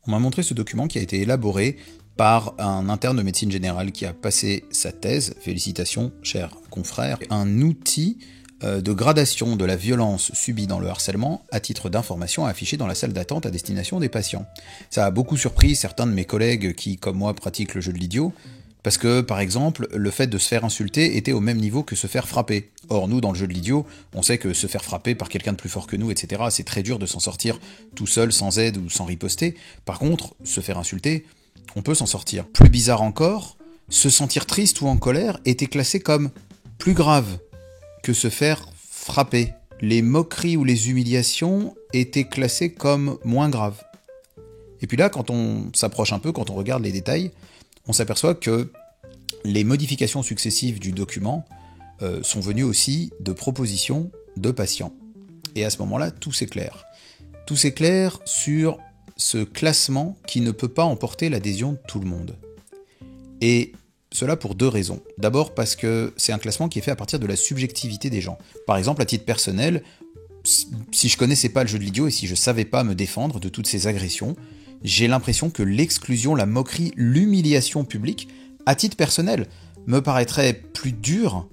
On m'a montré ce document qui a été élaboré par un interne de médecine générale qui a passé sa thèse, félicitations cher confrère, un outil de gradation de la violence subie dans le harcèlement à titre d'information affiché dans la salle d'attente à destination des patients. Ça a beaucoup surpris certains de mes collègues qui, comme moi, pratiquent le jeu de l'idiot, parce que, par exemple, le fait de se faire insulter était au même niveau que se faire frapper. Or, nous, dans le jeu de l'idiot, on sait que se faire frapper par quelqu'un de plus fort que nous, etc., c'est très dur de s'en sortir tout seul, sans aide ou sans riposter. Par contre, se faire insulter, on peut s'en sortir. Plus bizarre encore, se sentir triste ou en colère était classé comme plus grave que se faire frapper. Les moqueries ou les humiliations étaient classées comme moins graves. Et puis là, quand on s'approche un peu, quand on regarde les détails, on s'aperçoit que les modifications successives du document sont venues aussi de propositions de patients. Et à ce moment-là, tout s'éclaire. Tout s'éclaire sur ce classement qui ne peut pas emporter l'adhésion de tout le monde. Et cela pour deux raisons. D'abord parce que c'est un classement qui est fait à partir de la subjectivité des gens. Par exemple, à titre personnel, si je connaissais pas le jeu de l'idiot et si je savais pas me défendre de toutes ces agressions, j'ai l'impression que l'exclusion, la moquerie, l'humiliation publique, à titre personnel, me paraîtrait plus dure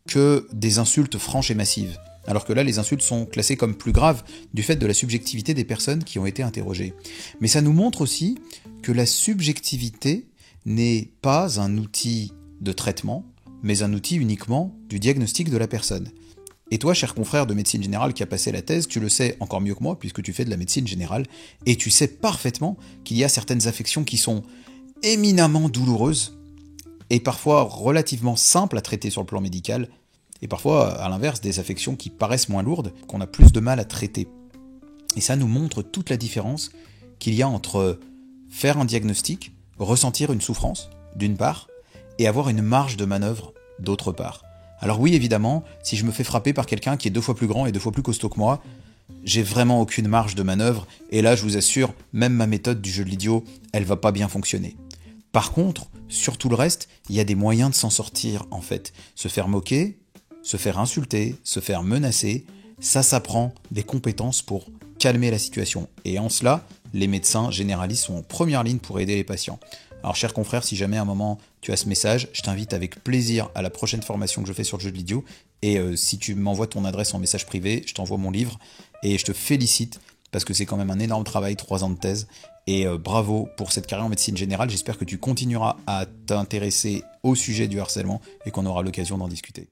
que des insultes franches et massives. Alors que là, les insultes sont classées comme plus graves du fait de la subjectivité des personnes qui ont été interrogées. Mais ça nous montre aussi que la subjectivité n'est pas un outil de traitement, mais un outil uniquement du diagnostic de la personne. Et toi, cher confrère de médecine générale qui a passé la thèse, tu le sais encore mieux que moi puisque tu fais de la médecine générale, et tu sais parfaitement qu'il y a certaines affections qui sont éminemment douloureuses et parfois relativement simples à traiter sur le plan médical, et parfois, à l'inverse, des affections qui paraissent moins lourdes, qu'on a plus de mal à traiter. Et ça nous montre toute la différence qu'il y a entre faire un diagnostic, ressentir une souffrance, d'une part, et avoir une marge de manœuvre, d'autre part. Alors oui, évidemment, si je me fais frapper par quelqu'un qui est 2 fois plus grand et 2 fois plus costaud que moi, j'ai vraiment aucune marge de manœuvre, et là, je vous assure, même ma méthode du jeu de l'idiot, elle va pas bien fonctionner. Par contre, sur tout le reste, il y a des moyens de s'en sortir, en fait. Se faire moquer, se faire insulter, se faire menacer, ça s'apprend des compétences pour calmer la situation. Et en cela, les médecins généralistes sont en première ligne pour aider les patients. Alors, cher confrère, si jamais à un moment tu as ce message, je t'invite avec plaisir à la prochaine formation que je fais sur le jeu de l'idiot. Et si tu m'envoies ton adresse en message privé, je t'envoie mon livre. Et je te félicite parce que c'est quand même un énorme travail, 3 ans de thèse. Et bravo pour cette carrière en médecine générale. J'espère que tu continueras à t'intéresser au sujet du harcèlement et qu'on aura l'occasion d'en discuter.